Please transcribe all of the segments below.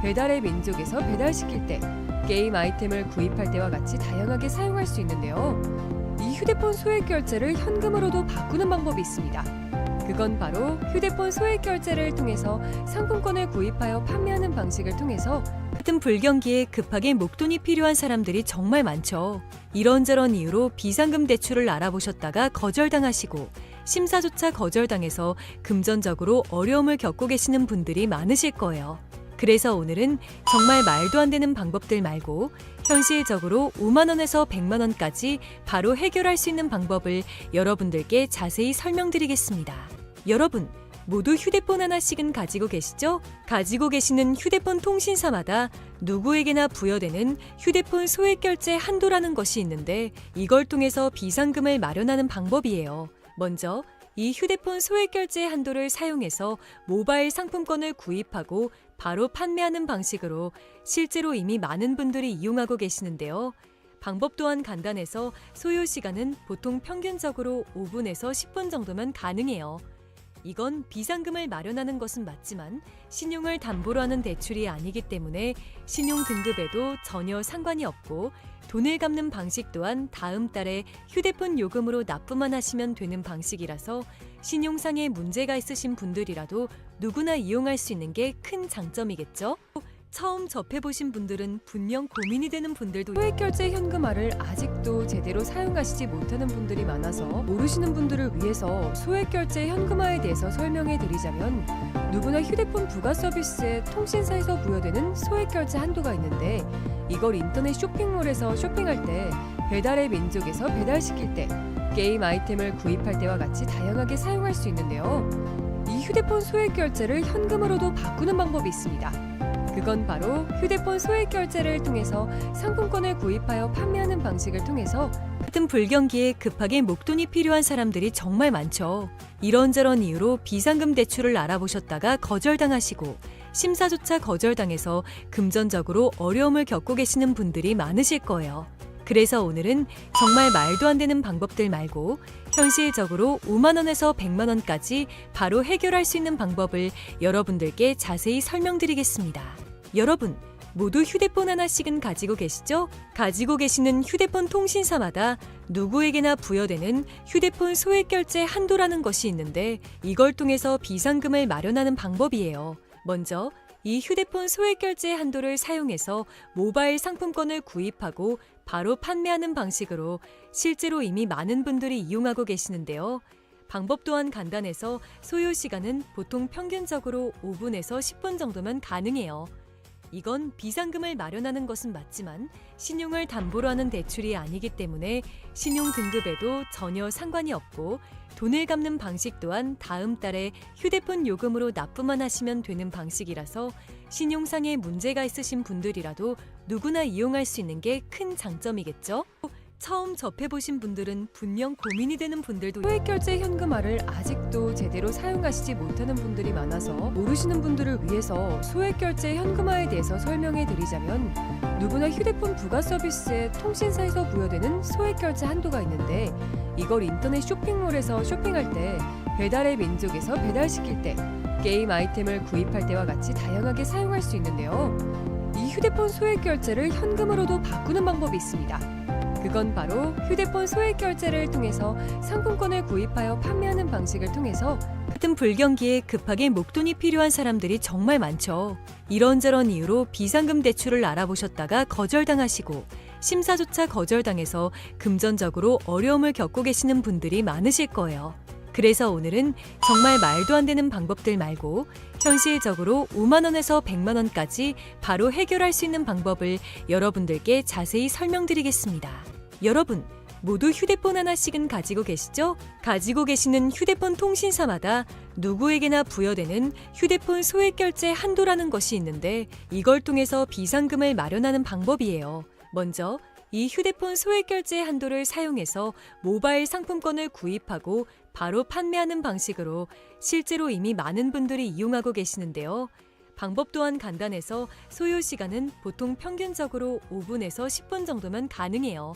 배달의 민족에서 배달시킬 때, 게임 아이템을 구입할 때와 같이 다양하게 사용할 수 있는데요. 이 휴대폰 소액 결제를 현금으로도 바꾸는 방법이 있습니다. 그건 바로 휴대폰 소액 결제를 통해서 상품권을 구입하여 판매하는 방식을 통해서 같은 불경기에 급하게 목돈이 필요한 사람들이 정말 많죠. 이런저런 이유로 비상금 대출을 알아보셨다가 거절당하시고 심사조차 거절당해서 금전적으로 어려움을 겪고 계시는 분들이 많으실 거예요. 그래서 오늘은 정말 말도 안 되는 방법들 말고 현실적으로 5만 원에서 100만 원까지 바로 해결할 수 있는 방법을 여러분들께 자세히 설명드리겠습니다. 여러분, 모두 휴대폰 하나씩은 가지고 계시죠? 가지고 계시는 휴대폰 통신사마다 누구에게나 부여되는 휴대폰 소액 결제 한도라는 것이 있는데 이걸 통해서 비상금을 마련하는 방법이에요. 먼저 이 휴대폰 소액 결제 한도를 사용해서 모바일 상품권을 구입하고 바로 판매하는 방식으로 실제로 이미 많은 분들이 이용하고 계시는데요. 방법 또한 간단해서 소요 시간은 보통 평균적으로 5분에서 10분 정도면 가능해요. 이건 비상금을 마련하는 것은 맞지만 신용을 담보로 하는 대출이 아니기 때문에 신용 등급에도 전혀 상관이 없고 돈을 갚는 방식 또한 다음 달에 휴대폰 요금으로 납부만 하시면 되는 방식이라서 신용상의 문제가 있으신 분들이라도 누구나 이용할 수 있는 게 큰 장점이겠죠? 처음 접해보신 분들은 분명 고민이 되는 분들도 소액결제 현금화를 아직도 제대로 사용하시지 못하는 분들이 많아서 모르시는 분들을 위해서 소액결제 현금화에 대해서 설명해 드리자면 누구나 휴대폰 부가 서비스에 통신사에서 부여되는 소액결제 한도가 있는데 이걸 인터넷 쇼핑몰에서 쇼핑할 때 배달의 민족에서 배달시킬 때 게임 아이템을 구입할 때와 같이 다양하게 사용할 수 있는데요. 이 휴대폰 소액결제를 현금으로도 바꾸는 방법이 있습니다. 그건 바로 휴대폰 소액 결제를 통해서 상품권을 구입하여 판매하는 방식을 통해서 같은 불경기에 급하게 목돈이 필요한 사람들이 정말 많죠. 이런저런 이유로 비상금 대출을 알아보셨다가 거절당하시고 심사조차 거절당해서 금전적으로 어려움을 겪고 계시는 분들이 많으실 거예요. 그래서 오늘은 정말 말도 안 되는 방법들 말고 현실적으로 5만 원에서 100만 원까지 바로 해결할 수 있는 방법을 여러분들께 자세히 설명드리겠습니다. 여러분, 모두 휴대폰 하나씩은 가지고 계시죠? 가지고 계시는 휴대폰 통신사마다 누구에게나 부여되는 휴대폰 소액 결제 한도라는 것이 있는데 이걸 통해서 비상금을 마련하는 방법이에요. 먼저 이 휴대폰 소액 결제 한도를 사용해서 모바일 상품권을 구입하고 바로 판매하는 방식으로 실제로 이미 많은 분들이 이용하고 계시는데요. 방법 또한 간단해서 소요 시간은 보통 평균적으로 5분에서 10분 정도면 가능해요. 이건 비상금을 마련하는 것은 맞지만 신용을 담보로 하는 대출이 아니기 때문에 신용 등급에도 전혀 상관이 없고 돈을 갚는 방식 또한 다음 달에 휴대폰 요금으로 납부만 하시면 되는 방식이라서 신용상의 문제가 있으신 분들이라도 누구나 이용할 수 있는 게 큰 장점이겠죠? 처음 접해보신 분들은 분명 고민이 되는 분들도 소액결제 현금화를 아직도 제대로 사용하시지 못하는 분들이 많아서 모르시는 분들을 위해서 소액결제 현금화에 대해서 설명해 드리자면 누구나 휴대폰 부가 서비스에 통신사에서 부여되는 소액결제 한도가 있는데 이걸 인터넷 쇼핑몰에서 쇼핑할 때 배달의 민족에서 배달시킬 때 게임 아이템을 구입할 때와 같이 다양하게 사용할 수 있는데요. 이 휴대폰 소액결제를 현금으로도 바꾸는 방법이 있습니다. 그건 바로 휴대폰 소액 결제를 통해서 상품권을 구입하여 판매하는 방식을 통해서 같은 불경기에 급하게 목돈이 필요한 사람들이 정말 많죠. 이런저런 이유로 비상금 대출을 알아보셨다가 거절당하시고 심사조차 거절당해서 금전적으로 어려움을 겪고 계시는 분들이 많으실 거예요. 그래서 오늘은 정말 말도 안 되는 방법들 말고 현실적으로 5만 원에서 100만 원까지 바로 해결할 수 있는 방법을 여러분들께 자세히 설명드리겠습니다. 여러분, 모두 휴대폰 하나씩은 가지고 계시죠? 가지고 계시는 휴대폰 통신사마다 누구에게나 부여되는 휴대폰 소액 결제 한도라는 것이 있는데 이걸 통해서 비상금을 마련하는 방법이에요. 먼저 이 휴대폰 소액 결제 한도를 사용해서 모바일 상품권을 구입하고 바로 판매하는 방식으로 실제로 이미 많은 분들이 이용하고 계시는데요. 방법 또한 간단해서 소요 시간은 보통 평균적으로 5분에서 10분 정도면 가능해요.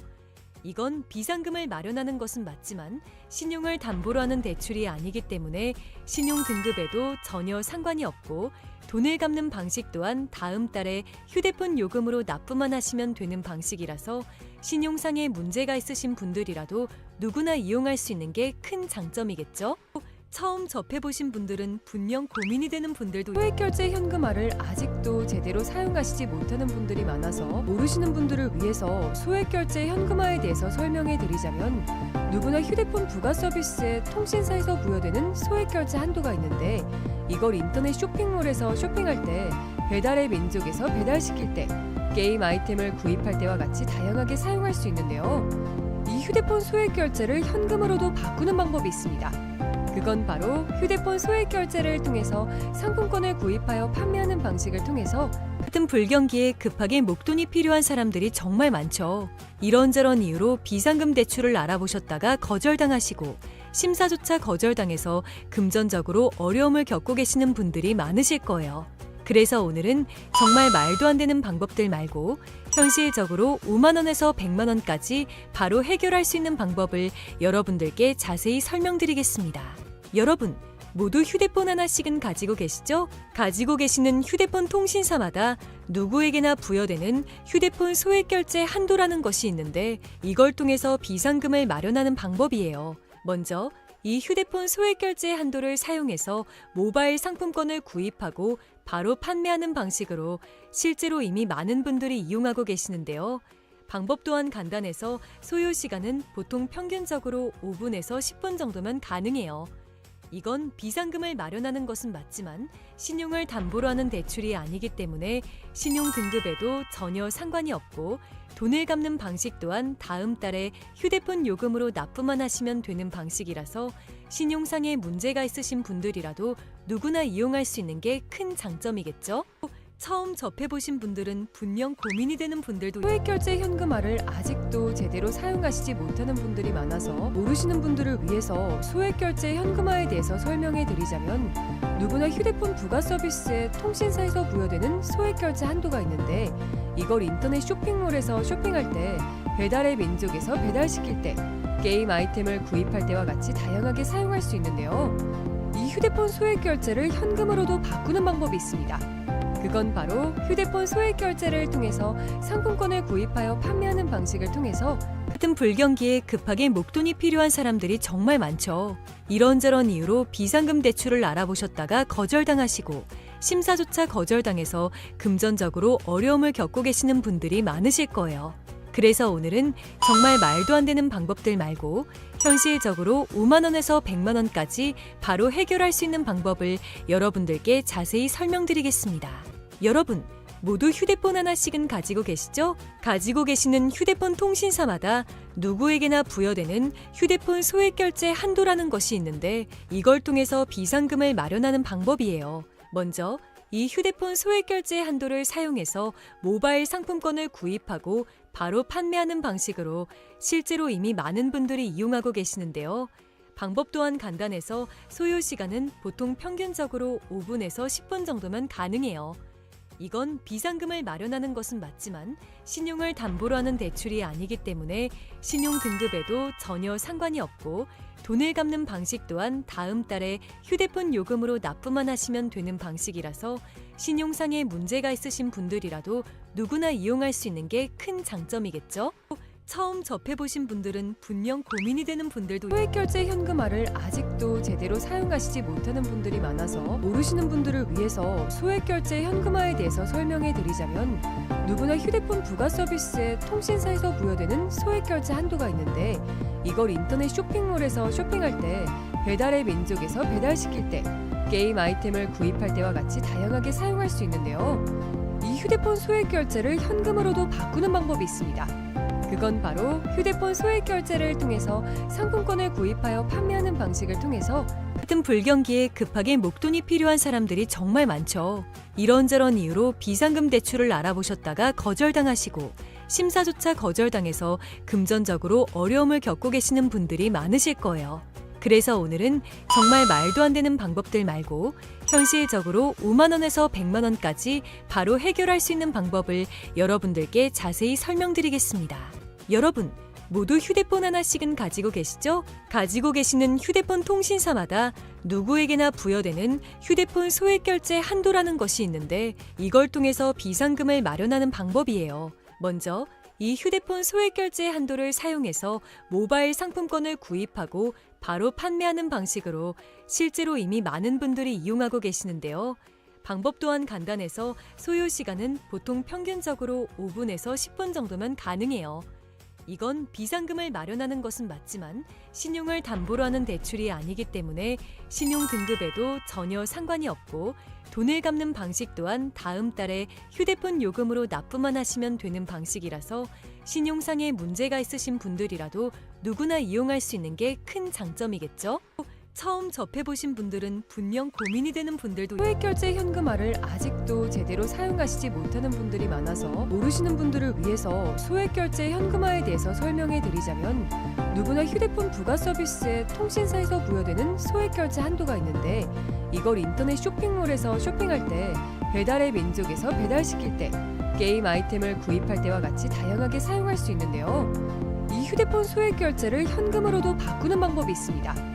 이건 비상금을 마련하는 것은 맞지만 신용을 담보로 하는 대출이 아니기 때문에 신용 등급에도 전혀 상관이 없고 돈을 갚는 방식 또한 다음 달에 휴대폰 요금으로 납부만 하시면 되는 방식이라서 신용상에 문제가 있으신 분들이라도 누구나 이용할 수 있는 게 큰 장점이겠죠? 처음 접해보신 분들은 분명 고민이 되는 분들도 소액결제 현금화를 아직도 제대로 사용하시지 못하는 분들이 많아서 모르시는 분들을 위해서 소액결제 현금화에 대해서 설명해 드리자면 누구나 휴대폰 부가 서비스에 통신사에서 부여되는 소액결제 한도가 있는데 이걸 인터넷 쇼핑몰에서 쇼핑할 때 배달의 민족에서 배달시킬 때 게임 아이템을 구입할 때와 같이 다양하게 사용할 수 있는데요. 이 휴대폰 소액결제를 현금으로도 바꾸는 방법이 있습니다. 그건 바로 휴대폰 소액결제를 통해서 상품권을 구입하여 판매하는 방식을 통해서 같은 불경기에 급하게 목돈이 필요한 사람들이 정말 많죠. 이런저런 이유로 비상금 대출을 알아보셨다가 거절당하시고 심사조차 거절당해서 금전적으로 어려움을 겪고 계시는 분들이 많으실 거예요. 그래서 오늘은 정말 말도 안 되는 방법들 말고 현실적으로 5만 원에서 100만 원까지 바로 해결할 수 있는 방법을 여러분들께 자세히 설명드리겠습니다. 여러분, 모두 휴대폰 하나씩은 가지고 계시죠? 가지고 계시는 휴대폰 통신사마다 누구에게나 부여되는 휴대폰 소액결제 한도라는 것이 있는데 이걸 통해서 비상금을 마련하는 방법이에요. 먼저 이 휴대폰 소액결제 한도를 사용해서 모바일 상품권을 구입하고 바로 판매하는 방식으로 실제로 이미 많은 분들이 이용하고 계시는데요. 방법 또한 간단해서 소요 시간은 보통 평균적으로 5분에서 10분 정도면 가능해요. 이건 비상금을 마련하는 것은 맞지만 신용을 담보로 하는 대출이 아니기 때문에 신용 등급에도 전혀 상관이 없고 돈을 갚는 방식 또한 다음 달에 휴대폰 요금으로 납부만 하시면 되는 방식이라서 신용상에 문제가 있으신 분들이라도 누구나 이용할 수 있는 게 큰 장점이겠죠? 처음 접해보신 분들은 분명 고민이 되는 분들도 소액결제 현금화를 아직도 제대로 사용하시지 못하는 분들이 많아서 모르시는 분들을 위해서 소액결제 현금화에 대해서 설명해 드리자면 누구나 휴대폰 부가 서비스에 통신사에서 부여되는 소액결제 한도가 있는데 이걸 인터넷 쇼핑몰에서 쇼핑할 때 배달의 민족에서 배달시킬 때 게임 아이템을 구입할 때와 같이 다양하게 사용할 수 있는데요. 이 휴대폰 소액결제를 현금으로도 바꾸는 방법이 있습니다. 그건 바로 휴대폰 소액결제를 통해서 상품권을 구입하여 판매하는 방식을 통해서 같은 불경기에 급하게 목돈이 필요한 사람들이 정말 많죠. 이런저런 이유로 비상금 대출을 알아보셨다가 거절당하시고 심사조차 거절당해서 금전적으로 어려움을 겪고 계시는 분들이 많으실 거예요. 그래서 오늘은 정말 말도 안 되는 방법들 말고 현실적으로 5만 원에서 100만 원까지 바로 해결할 수 있는 방법을 여러분들께 자세히 설명드리겠습니다. 여러분, 모두 휴대폰 하나씩은 가지고 계시죠? 가지고 계시는 휴대폰 통신사마다 누구에게나 부여되는 휴대폰 소액결제 한도라는 것이 있는데 이걸 통해서 비상금을 마련하는 방법이에요. 먼저 이 휴대폰 소액결제 한도를 사용해서 모바일 상품권을 구입하고 바로 판매하는 방식으로 실제로 이미 많은 분들이 이용하고 계시는데요. 방법 또한 간단해서 소요 시간은 보통 평균적으로 5분에서 10분 정도면 가능해요. 이건 비상금을 마련하는 것은 맞지만 신용을 담보로 하는 대출이 아니기 때문에 신용 등급에도 전혀 상관이 없고 돈을 갚는 방식 또한 다음 달에 휴대폰 요금으로 납부만 하시면 되는 방식이라서 신용상에 문제가 있으신 분들이라도 누구나 이용할 수 있는 게 큰 장점이겠죠? 처음 접해보신 분들은 분명 고민이 되는 분들도 소액결제 현금화를 아직도 제대로 사용하시지 못하는 분들이 많아서 모르시는 분들을 위해서 소액결제 현금화에 대해서 설명해 드리자면 누구나 휴대폰 부가 서비스에 통신사에서 부여되는 소액결제 한도가 있는데 이걸 인터넷 쇼핑몰에서 쇼핑할 때 배달의 민족에서 배달시킬 때 게임 아이템을 구입할 때와 같이 다양하게 사용할 수 있는데요. 이 휴대폰 소액결제를 현금으로도 바꾸는 방법이 있습니다. 그건 바로 휴대폰 소액결제를 통해서 상품권을 구입하여 판매하는 방식을 통해서 같은 불경기에 급하게 목돈이 필요한 사람들이 정말 많죠. 이런저런 이유로 비상금 대출을 알아보셨다가 거절당하시고 심사조차 거절당해서 금전적으로 어려움을 겪고 계시는 분들이 많으실 거예요. 그래서 오늘은 정말 말도 안 되는 방법들 말고 현실적으로 5만 원에서 100만 원까지 바로 해결할 수 있는 방법을 여러분들께 자세히 설명드리겠습니다. 여러분, 모두 휴대폰 하나씩은 가지고 계시죠? 가지고 계시는 휴대폰 통신사마다 누구에게나 부여되는 휴대폰 소액 결제 한도라는 것이 있는데 이걸 통해서 비상금을 마련하는 방법이에요. 먼저 이 휴대폰 소액 결제 한도를 사용해서 모바일 상품권을 구입하고 바로 판매하는 방식으로 실제로 이미 많은 분들이 이용하고 계시는데요. 방법 또한 간단해서 소요 시간은 보통 평균적으로 5분에서 10분 정도면 가능해요. 이건 비상금을 마련하는 것은 맞지만 신용을 담보로 하는 대출이 아니기 때문에 신용 등급에도 전혀 상관이 없고 돈을 갚는 방식 또한 다음 달에 휴대폰 요금으로 납부만 하시면 되는 방식이라서 신용상에 문제가 있으신 분들이라도 누구나 이용할 수 있는 게 큰 장점이겠죠? 처음 접해보신 분들은 분명 고민이 되는 분들도 소액결제 현금화를 아직도 제대로 사용하시지 못하는 분들이 많아서 모르시는 분들을 위해서 소액결제 현금화에 대해서 설명해 드리자면 누구나 휴대폰 부가 서비스에 통신사에서 부여되는 소액결제 한도가 있는데 이걸 인터넷 쇼핑몰에서 쇼핑할 때 배달의 민족에서 배달시킬 때 게임 아이템을 구입할 때와 같이 다양하게 사용할 수 있는데요. 이 휴대폰 소액결제를 현금으로도 바꾸는 방법이 있습니다.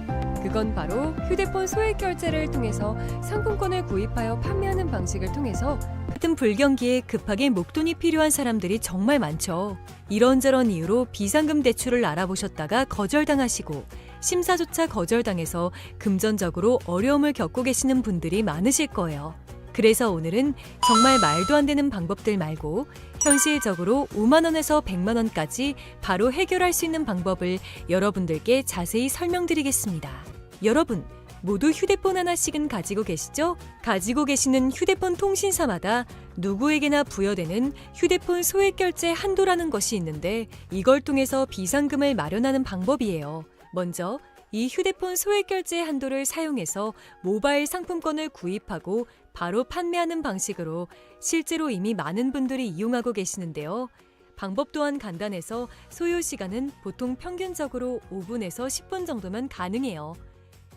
그건 바로 휴대폰 소액 결제를 통해서 상품권을 구입하여 판매하는 방식을 통해서 같은 불경기에 급하게 목돈이 필요한 사람들이 정말 많죠. 이런저런 이유로 비상금 대출을 알아보셨다가 거절당하시고 심사조차 거절당해서 금전적으로 어려움을 겪고 계시는 분들이 많으실 거예요. 그래서 오늘은 정말 말도 안 되는 방법들 말고 현실적으로 5만 원에서 100만 원까지 바로 해결할 수 있는 방법을 여러분들께 자세히 설명드리겠습니다. 여러분, 모두 휴대폰 하나씩은 가지고 계시죠? 가지고 계시는 휴대폰 통신사마다 누구에게나 부여되는 휴대폰 소액 결제 한도라는 것이 있는데 이걸 통해서 비상금을 마련하는 방법이에요. 먼저 이 휴대폰 소액 결제 한도를 사용해서 모바일 상품권을 구입하고 바로 판매하는 방식으로 실제로 이미 많은 분들이 이용하고 계시는데요. 방법 또한 간단해서 소요 시간은 보통 평균적으로 5분에서 10분 정도면 가능해요.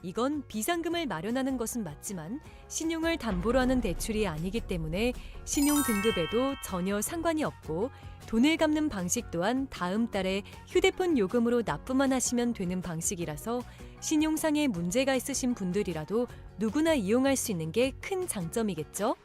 이건 비상금을 마련하는 것은 맞지만 신용을 담보로 하는 대출이 아니기 때문에 신용 등급에도 전혀 상관이 없고 돈을 갚는 방식 또한 다음 달에 휴대폰 요금으로 납부만 하시면 되는 방식이라서 신용상에 문제가 있으신 분들이라도 누구나 이용할 수 있는 게 큰 장점이겠죠?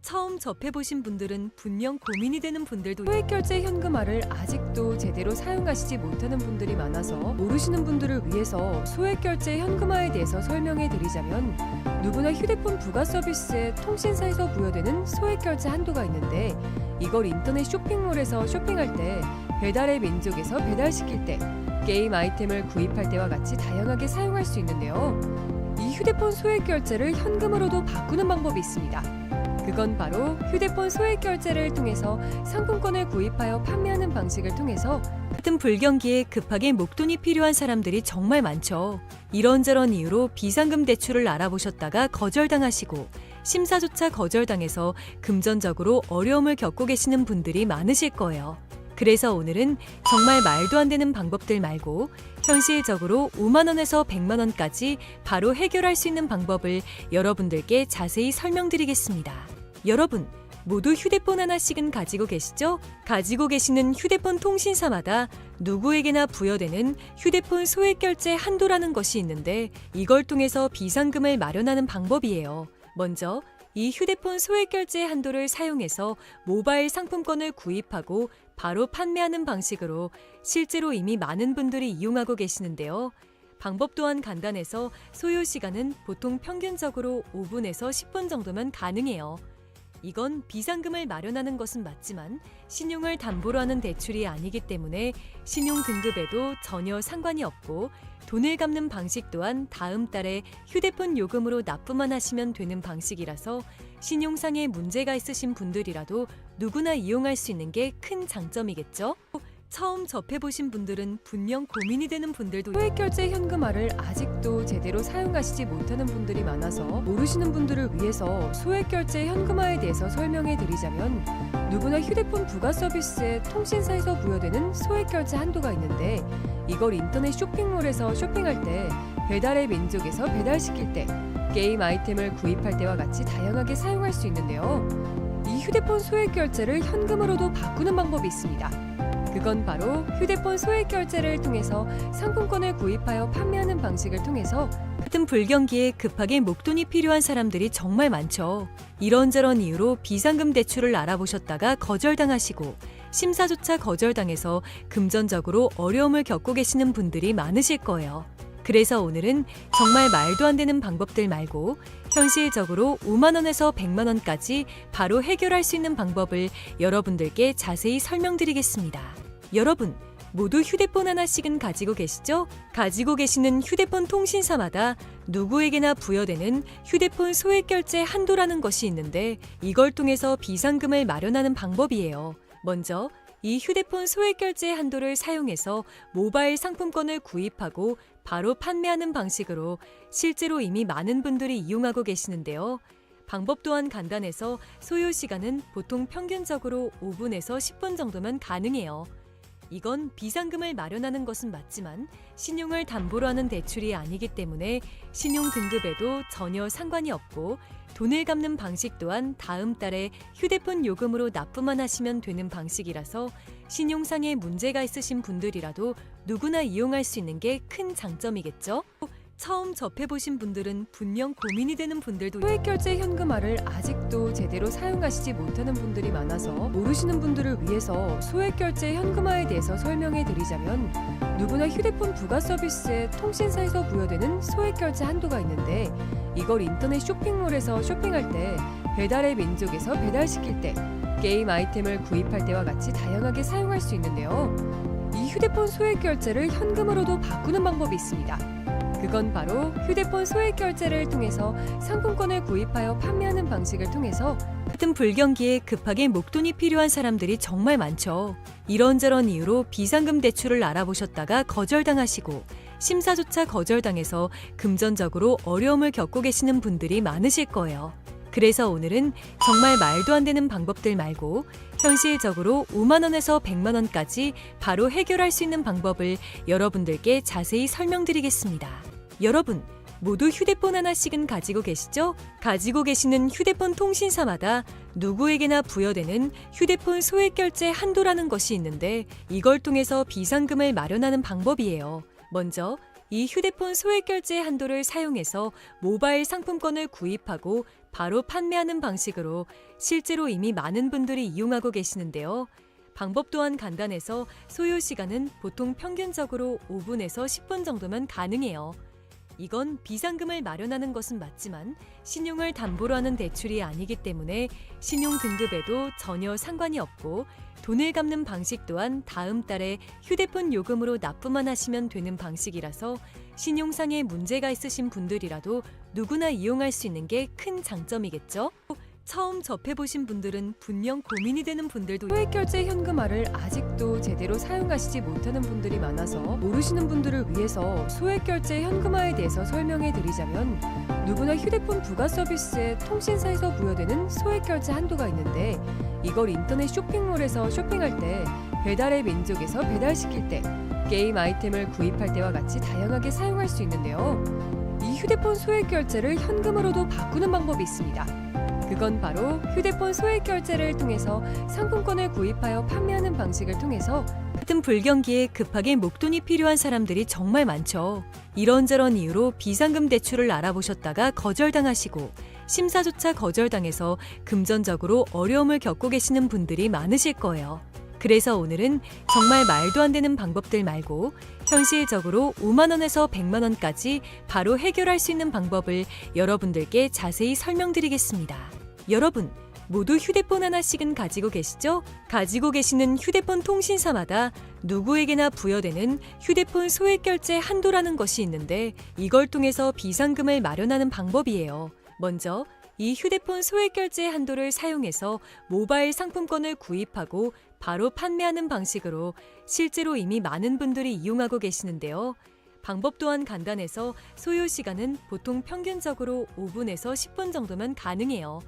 처음 접해보신 분들은 분명 고민이 되는 분들도 소액결제 현금화를 아직도 제대로 사용하시지 못하는 분들이 많아서 모르시는 분들을 위해서 소액결제 현금화에 대해서 설명해 드리자면 누구나 휴대폰 부가 서비스에 통신사에서 부여되는 소액결제 한도가 있는데 이걸 인터넷 쇼핑몰에서 쇼핑할 때 배달의 민족에서 배달시킬 때 게임 아이템을 구입할 때와 같이 다양하게 사용할 수 있는데요. 이 휴대폰 소액결제를 현금으로도 바꾸는 방법이 있습니다. 그건 바로 휴대폰 소액 결제를 통해서 상품권을 구입하여 판매하는 방식을 통해서 같은 불경기에 급하게 목돈이 필요한 사람들이 정말 많죠. 이런저런 이유로 비상금 대출을 알아보셨다가 거절당하시고 심사조차 거절당해서 금전적으로 어려움을 겪고 계시는 분들이 많으실 거예요. 그래서 오늘은 정말 말도 안 되는 방법들 말고 현실적으로 5만 원에서 100만 원까지 바로 해결할 수 있는 방법을 여러분들께 자세히 설명드리겠습니다. 여러분, 모두 휴대폰 하나씩은 가지고 계시죠? 가지고 계시는 휴대폰 통신사마다 누구에게나 부여되는 휴대폰 소액 결제 한도라는 것이 있는데 이걸 통해서 비상금을 마련하는 방법이에요. 먼저 이 휴대폰 소액 결제 한도를 사용해서 모바일 상품권을 구입하고 바로 판매하는 방식으로 실제로 이미 많은 분들이 이용하고 계시는데요. 방법 또한 간단해서 소요 시간은 보통 평균적으로 5분에서 10분 정도면 가능해요. 이건 비상금을 마련하는 것은 맞지만 신용을 담보로 하는 대출이 아니기 때문에 신용 등급에도 전혀 상관이 없고 돈을 갚는 방식 또한 다음 달에 휴대폰 요금으로 납부만 하시면 되는 방식이라서 신용상에 문제가 있으신 분들이라도 누구나 이용할 수 있는 게 큰 장점이겠죠? 처음 접해보신 분들은 분명 고민이 되는 분들도 소액결제 현금화를 아직도 제대로 사용하시지 못하는 분들이 많아서 모르시는 분들을 위해서 소액결제 현금화에 대해서 설명해 드리자면 누구나 휴대폰 부가 서비스에 통신사에서 부여되는 소액결제 한도가 있는데 이걸 인터넷 쇼핑몰에서 쇼핑할 때 배달의 민족에서 배달시킬 때 게임 아이템을 구입할 때와 같이 다양하게 사용할 수 있는데요. 이 휴대폰 소액결제를 현금으로도 바꾸는 방법이 있습니다. 그건 바로 휴대폰 소액 결제를 통해서 상품권을 구입하여 판매하는 방식을 통해서 같은 불경기에 급하게 목돈이 필요한 사람들이 정말 많죠. 이런저런 이유로 비상금 대출을 알아보셨다가 거절당하시고 심사조차 거절당해서 금전적으로 어려움을 겪고 계시는 분들이 많으실 거예요. 그래서 오늘은 정말 말도 안 되는 방법들 말고 현실적으로 5만 원에서 100만 원까지 바로 해결할 수 있는 방법을 여러분들께 자세히 설명드리겠습니다. 여러분, 모두 휴대폰 하나씩은 가지고 계시죠? 가지고 계시는 휴대폰 통신사마다 누구에게나 부여되는 휴대폰 소액 결제 한도라는 것이 있는데 이걸 통해서 비상금을 마련하는 방법이에요. 먼저 이 휴대폰 소액 결제 한도를 사용해서 모바일 상품권을 구입하고 바로 판매하는 방식으로 실제로 이미 많은 분들이 이용하고 계시는데요. 방법 또한 간단해서 소요 시간은 보통 평균적으로 5분에서 10분 정도면 가능해요. 이건 비상금을 마련하는 것은 맞지만 신용을 담보로 하는 대출이 아니기 때문에 신용 등급에도 전혀 상관이 없고 돈을 갚는 방식 또한 다음 달에 휴대폰 요금으로 납부만 하시면 되는 방식이라서 신용상에 문제가 있으신 분들이라도 누구나 이용할 수 있는 게 큰 장점이겠죠? 처음 접해보신 분들은 분명 고민이 되는 분들도 소액 결제 현금화를 아직도 제대로 사용하시지 못하는 분들이 많아서 모르시는 분들을 위해서 소액 결제 현금화에 대해서 설명해 드리자면 누구나 휴대폰 부가 서비스에 통신사에서 부여되는 소액 결제 한도가 있는데 이걸 인터넷 쇼핑몰에서 쇼핑할 때 배달의 민족에서 배달시킬 때 게임 아이템을 구입할 때와 같이 다양하게 사용할 수 있는데요. 이 휴대폰 소액 결제를 현금으로도 바꾸는 방법이 있습니다. 그건 바로 휴대폰 소액 결제를 통해서 상품권을 구입하여 판매하는 방식을 통해서 같은 불경기에 급하게 목돈이 필요한 사람들이 정말 많죠. 이런저런 이유로 비상금 대출을 알아보셨다가 거절당하시고 심사조차 거절당해서 금전적으로 어려움을 겪고 계시는 분들이 많으실 거예요. 그래서 오늘은 정말 말도 안 되는 방법들 말고 현실적으로 5만 원에서 100만 원까지 바로 해결할 수 있는 방법을 여러분들께 자세히 설명드리겠습니다. 여러분, 모두 휴대폰 하나씩은 가지고 계시죠? 가지고 계시는 휴대폰 통신사마다 누구에게나 부여되는 휴대폰 소액 결제 한도라는 것이 있는데 이걸 통해서 비상금을 마련하는 방법이에요. 먼저 이 휴대폰 소액 결제 한도를 사용해서 모바일 상품권을 구입하고 바로 판매하는 방식으로 실제로 이미 많은 분들이 이용하고 계시는데요. 방법 또한 간단해서 소요 시간은 보통 평균적으로 5분에서 10분 정도면 가능해요. 이건 비상금을 마련하는 것은 맞지만 신용을 담보로 하는 대출이 아니기 때문에 신용 등급에도 전혀 상관이 없고 돈을 갚는 방식 또한 다음 달에 휴대폰 요금으로 납부만 하시면 되는 방식이라서 신용상에 문제가 있으신 분들이라도 누구나 이용할 수 있는 게 큰 장점이겠죠? 처음 접해보신 분들은 분명 고민이 되는 분들도 소액 결제 현금화를 아직도 제대로 사용하시지 못하는 분들이 많아서 모르시는 분들을 위해서 소액 결제 현금화에 대해서 설명해 드리자면 누구나 휴대폰 부가 서비스에 통신사에서 부여되는 소액 결제 한도가 있는데 이걸 인터넷 쇼핑몰에서 쇼핑할 때 배달의 민족에서 배달시킬 때 게임 아이템을 구입할 때와 같이 다양하게 사용할 수 있는데요. 이 휴대폰 소액 결제를 현금으로도 바꾸는 방법이 있습니다. 그건 바로 휴대폰 소액 결제를 통해서 상품권을 구입하여 판매하는 방식을 통해서 같은 불경기에 급하게 목돈이 필요한 사람들이 정말 많죠. 이런저런 이유로 비상금 대출을 알아보셨다가 거절당하시고 심사조차 거절당해서 금전적으로 어려움을 겪고 계시는 분들이 많으실 거예요. 그래서 오늘은 정말 말도 안 되는 방법들 말고 현실적으로 5만 원에서 100만 원까지 바로 해결할 수 있는 방법을 여러분들께 자세히 설명드리겠습니다. 여러분, 모두 휴대폰 하나씩은 가지고 계시죠? 가지고 계시는 휴대폰 통신사마다 누구에게나 부여되는 휴대폰 소액 결제 한도라는 것이 있는데 이걸 통해서 비상금을 마련하는 방법이에요. 먼저 이 휴대폰 소액 결제 한도를 사용해서 모바일 상품권을 구입하고 바로 판매하는 방식으로 실제로 이미 많은 분들이 이용하고 계시는데요. 방법 또한 간단해서 소요 시간은 보통 평균적으로 5분에서 10분 정도면 가능해요.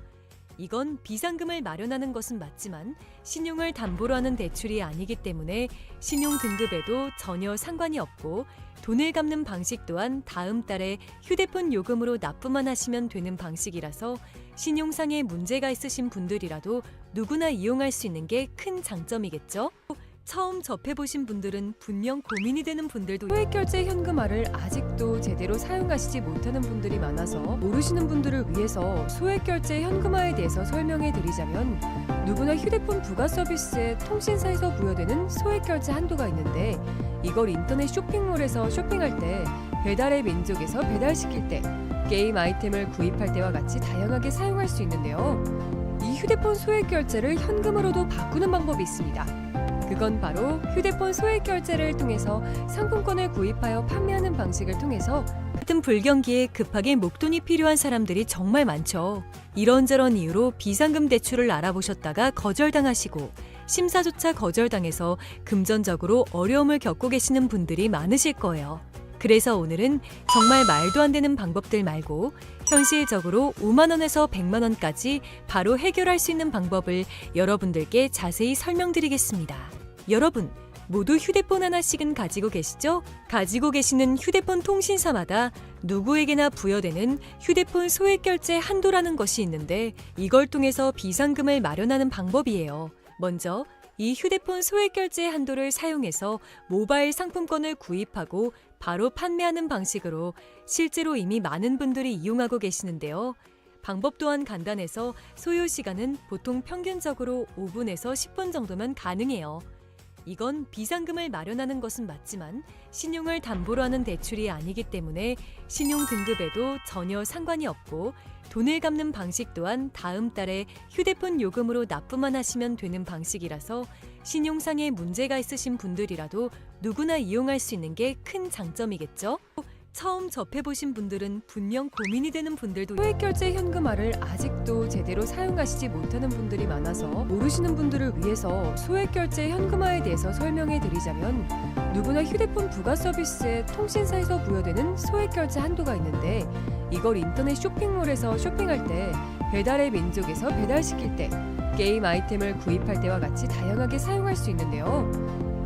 이건 비상금을 마련하는 것은 맞지만 신용을 담보로 하는 대출이 아니기 때문에 신용 등급에도 전혀 상관이 없고 돈을 갚는 방식 또한 다음 달에 휴대폰 요금으로 납부만 하시면 되는 방식이라서 신용상에 문제가 있으신 분들이라도 누구나 이용할 수 있는 게 큰 장점이겠죠? 처음 접해보신 분들은 분명 고민이 되는 분들도 소액결제 현금화를 아직도 제대로 사용하시지 못하는 분들이 많아서 모르시는 분들을 위해서 소액결제 현금화에 대해서 설명해 드리자면, 누구나 휴대폰 부가 서비스에 통신사에서 부여되는 소액결제 한도가 있는데, 이걸 인터넷 쇼핑몰에서 쇼핑할 때, 배달의 민족에서 배달시킬 때, 게임 아이템을 구입할 때와 같이 다양하게 사용할 수 있는데요. 이 휴대폰 소액결제를 현금으로도 바꾸는 방법이 있습니다. 그건 바로 휴대폰 소액결제를 통해서 상품권을 구입하여 판매하는 방식을 통해서 같은 불경기에 급하게 목돈이 필요한 사람들이 정말 많죠. 이런저런 이유로 비상금 대출을 알아보셨다가 거절당하시고 심사조차 거절당해서 금전적으로 어려움을 겪고 계시는 분들이 많으실 거예요. 그래서 오늘은 정말 말도 안 되는 방법들 말고 현실적으로 5만 원에서 100만 원까지 바로 해결할 수 있는 방법을 여러분들께 자세히 설명드리겠습니다. 여러분, 모두 휴대폰 하나씩은 가지고 계시죠? 가지고 계시는 휴대폰 통신사마다 누구에게나 부여되는 휴대폰 소액결제 한도라는 것이 있는데, 이걸 통해서 비상금을 마련하는 방법이에요. 먼저 이 휴대폰 소액결제 한도를 사용해서 모바일 상품권을 구입하고 바로 판매하는 방식으로 실제로 이미 많은 분들이 이용하고 계시는데요. 방법 또한 간단해서 소요 시간은 보통 평균적으로 5분에서 10분 정도면 가능해요. 이건 비상금을 마련하는 것은 맞지만 신용을 담보로 하는 대출이 아니기 때문에 신용 등급에도 전혀 상관이 없고, 돈을 갚는 방식 또한 다음 달에 휴대폰 요금으로 납부만 하시면 되는 방식이라서 신용상의 문제가 있으신 분들이라도 누구나 이용할 수 있는 게 큰 장점이겠죠? 처음 접해보신 분들은 분명 고민이 되는 분들도 소액결제 현금화를 아직도 제대로 사용하시지 못하는 분들이 많아서 모르시는 분들을 위해서 소액결제 현금화에 대해서 설명해 드리자면, 누구나 휴대폰 부가 서비스에 통신사에서 부여되는 소액결제 한도가 있는데, 이걸 인터넷 쇼핑몰에서 쇼핑할 때, 배달의 민족에서 배달시킬 때, 게임 아이템을 구입할 때와 같이 다양하게 사용할 수 있는데요.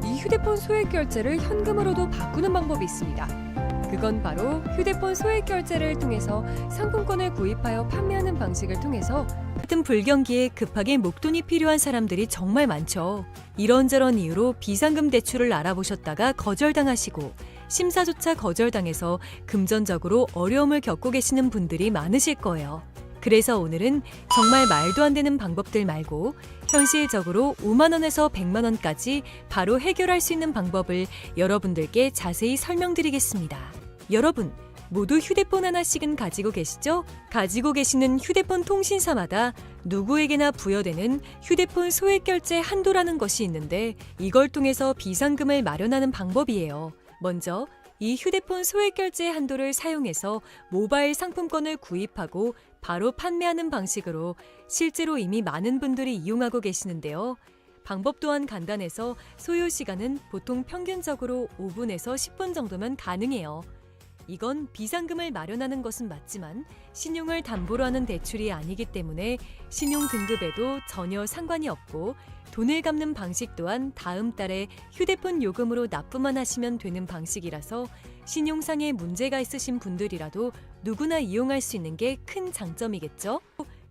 이 휴대폰 소액결제를 현금으로도 바꾸는 방법이 있습니다. 그건 바로 휴대폰 소액결제를 통해서 상품권을 구입하여 판매하는 방식을 통해서 같은 불경기에 급하게 목돈이 필요한 사람들이 정말 많죠. 이런저런 이유로 비상금 대출을 알아보셨다가 거절당하시고 심사조차 거절당해서 금전적으로 어려움을 겪고 계시는 분들이 많으실 거예요. 그래서 오늘은 정말 말도 안 되는 방법들 말고 현실적으로 5만 원에서 100만 원까지 바로 해결할 수 있는 방법을 여러분들께 자세히 설명드리겠습니다. 여러분, 모두 휴대폰 하나씩은 가지고 계시죠? 가지고 계시는 휴대폰 통신사마다 누구에게나 부여되는 휴대폰 소액결제 한도라는 것이 있는데, 이걸 통해서 비상금을 마련하는 방법이에요. 먼저 이 휴대폰 소액결제 한도를 사용해서 모바일 상품권을 구입하고 바로 판매하는 방식으로 실제로 이미 많은 분들이 이용하고 계시는데요. 방법 또한 간단해서 소요 시간은 보통 평균적으로 5분에서 10분 정도면 가능해요. 이건 비상금을 마련하는 것은 맞지만 신용을 담보로 하는 대출이 아니기 때문에 신용 등급에도 전혀 상관이 없고, 돈을 갚는 방식 또한 다음 달에 휴대폰 요금으로 납부만 하시면 되는 방식이라서 신용상의 문제가 있으신 분들이라도 누구나 이용할 수 있는 게 큰 장점이겠죠?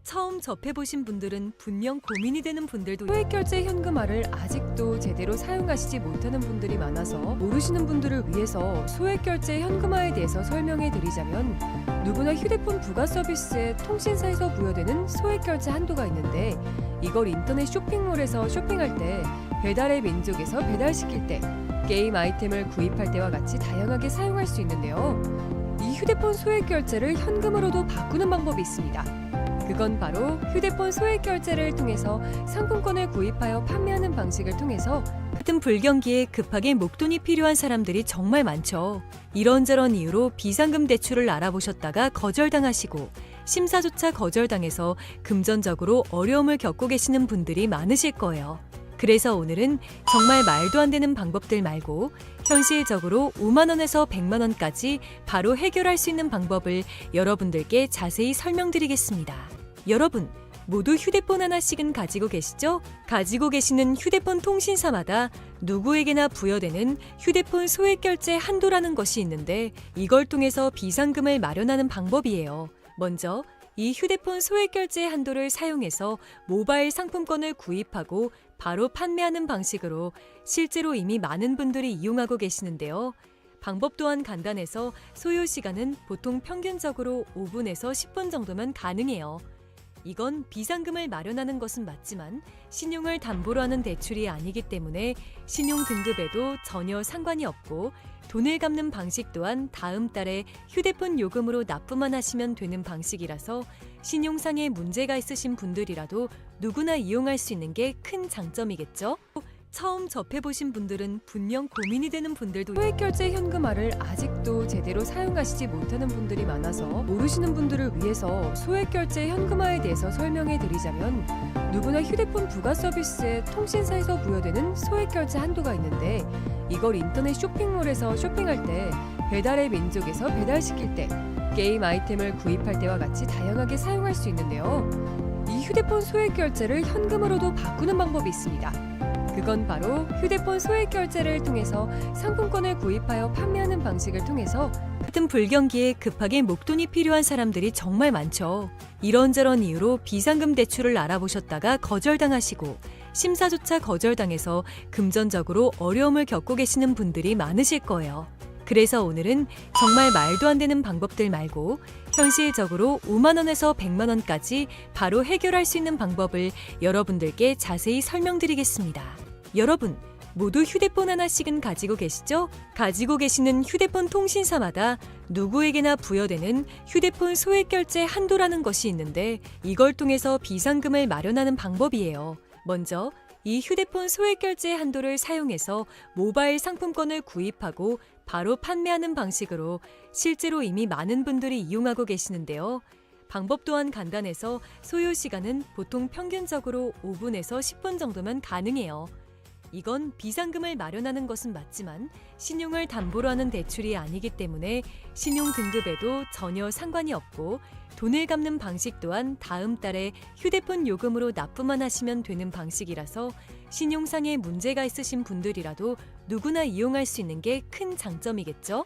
처음 접해보신 분들은 분명 고민이 되는 분들도 소액결제 현금화를 아직도 제대로 사용하시지 못하는 분들이 많아서 모르시는 분들을 위해서 소액결제 현금화에 대해서 설명해 드리자면, 누구나 휴대폰 부가 서비스에 통신사에서 부여되는 소액결제 한도가 있는데, 이걸 인터넷 쇼핑몰에서 쇼핑할 때, 배달의 민족에서 배달시킬 때, 게임 아이템을 구입할 때와 같이 다양하게 사용할 수 있는데요. 이 휴대폰 소액결제를 현금으로도 바꾸는 방법이 있습니다. 그건 바로 휴대폰 소액결제를 통해서 상품권을 구입하여 판매하는 방식을 통해서 같은 불경기에 급하게 목돈이 필요한 사람들이 정말 많죠. 이런저런 이유로 비상금 대출을 알아보셨다가 거절당하시고 심사조차 거절당해서 금전적으로 어려움을 겪고 계시는 분들이 많으실 거예요. 그래서 오늘은 정말 말도 안 되는 방법들 말고 현실적으로 5만 원에서 100만 원까지 바로 해결할 수 있는 방법을 여러분들께 자세히 설명드리겠습니다. 여러분, 모두 휴대폰 하나씩은 가지고 계시죠? 가지고 계시는 휴대폰 통신사마다 누구에게나 부여되는 휴대폰 소액결제 한도라는 것이 있는데, 이걸 통해서 비상금을 마련하는 방법이에요. 먼저 이 휴대폰 소액 결제 한도를 사용해서 모바일 상품권을 구입하고 바로 판매하는 방식으로 실제로 이미 많은 분들이 이용하고 계시는데요. 방법 또한 간단해서 소요 시간은 보통 평균적으로 5분에서 10분 정도면 가능해요. 이건 비상금을 마련하는 것은 맞지만 신용을 담보로 하는 대출이 아니기 때문에 신용 등급에도 전혀 상관이 없고 돈을 갚는 방식 또한 다음 달에 휴대폰 요금으로 납부만 하시면 되는 방식이라서 신용상에 문제가 있으신 분들이라도 누구나 이용할 수 있는 게 큰 장점이겠죠? 처음 접해보신 분들은 분명 고민이 되는 분들도 소액결제 현금화를 아직도 제대로 사용하시지 못하는 분들이 많아서 모르시는 분들을 위해서 소액결제 현금화에 대해서 설명해 드리자면 누구나 휴대폰 부가 서비스에 통신사에서 부여되는 소액결제 한도가 있는데 이걸 인터넷 쇼핑몰에서 쇼핑할 때 배달의 민족에서 배달시킬 때 게임 아이템을 구입할 때와 같이 다양하게 사용할 수 있는데요. 이 휴대폰 소액결제를 현금으로도 바꾸는 방법이 있습니다. 그건 바로 휴대폰 소액 결제를 통해서 상품권을 구입하여 판매하는 방식을 통해서 같은 불경기에 급하게 목돈이 필요한 사람들이 정말 많죠. 이런저런 이유로 비상금 대출을 알아보셨다가 거절당하시고 심사조차 거절당해서 금전적으로 어려움을 겪고 계시는 분들이 많으실 거예요. 그래서 오늘은 정말 말도 안 되는 방법들 말고 현실적으로 5만 원에서 100만 원까지 바로 해결할 수 있는 방법을 여러분들께 자세히 설명드리겠습니다. 여러분, 모두 휴대폰 하나씩은 가지고 계시죠? 가지고 계시는 휴대폰 통신사마다 누구에게나 부여되는 휴대폰 소액 결제 한도라는 것이 있는데 이걸 통해서 비상금을 마련하는 방법이에요. 먼저 이 휴대폰 소액 결제 한도를 사용해서 모바일 상품권을 구입하고 바로 판매하는 방식으로 실제로 이미 많은 분들이 이용하고 계시는데요. 방법 또한 간단해서 소요 시간은 보통 평균적으로 5분에서 10분 정도면 가능해요. 이건 비상금을 마련하는 것은 맞지만 신용을 담보로 하는 대출이 아니기 때문에 신용 등급에도 전혀 상관이 없고 돈을 갚는 방식 또한 다음 달에 휴대폰 요금으로 납부만 하시면 되는 방식이라서 신용상에 문제가 있으신 분들이라도 누구나 이용할 수 있는 게 큰 장점이겠죠?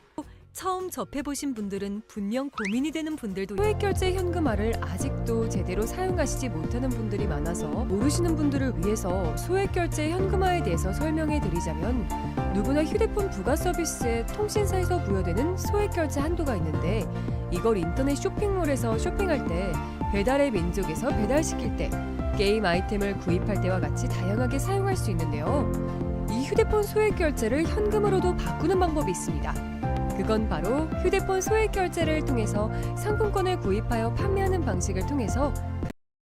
처음 접해보신 분들은 분명 고민이 되는 분들도 소액결제 현금화를 아직도 제대로 사용하시지 못하는 분들이 많아서 모르시는 분들을 위해서 소액결제 현금화에 대해서 설명해 드리자면 누구나 휴대폰 부가 서비스에 통신사에서 부여되는 소액결제 한도가 있는데 이걸 인터넷 쇼핑몰에서 쇼핑할 때 배달의 민족에서 배달시킬 때 게임 아이템을 구입할 때와 같이 다양하게 사용할 수 있는데요. 이 휴대폰 소액결제를 현금으로도 바꾸는 방법이 있습니다. 그건 바로 휴대폰 소액 결제를 통해서 상품권을 구입하여 판매하는 방식을 통해서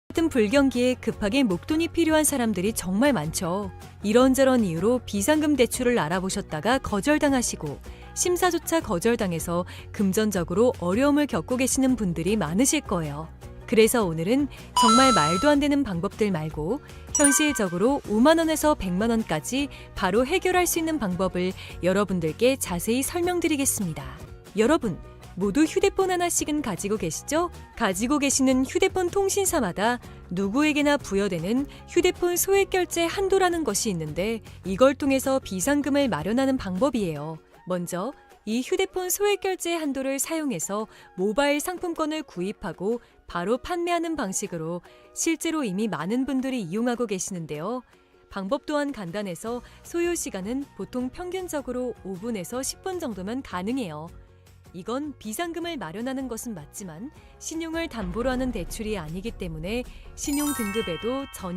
같은 불경기에 급하게 목돈이 필요한 사람들이 정말 많죠. 이런저런 이유로 비상금 대출을 알아보셨다가 거절당하시고 심사조차 거절당해서 금전적으로 어려움을 겪고 계시는 분들이 많으실 거예요. 그래서 오늘은 정말 말도 안 되는 방법들 말고 현실적으로 5만 원에서 100만 원까지 바로 해결할 수 있는 방법을 여러분들께 자세히 설명드리겠습니다. 여러분, 모두 휴대폰 하나씩은 가지고 계시죠? 가지고 계시는 휴대폰 통신사마다 누구에게나 부여되는 휴대폰 소액 결제 한도라는 것이 있는데 이걸 통해서 비상금을 마련하는 방법이에요. 먼저 이 휴대폰 소액 결제 한도를 사용해서 모바일 상품권을 구입하고 바로 판매하는 방식으로 실제로 이미 많은 분들이 이용하고 계시는데요. 방법 또한 간단해서 소요 시간은 보통 평균적으로 5분에서 10분 정도면 가능해요. 이건 비상금을 마련하는 것은 맞지만 신용을 담보로 하는 대출이 아니기 때문에 신용 등급에도 전혀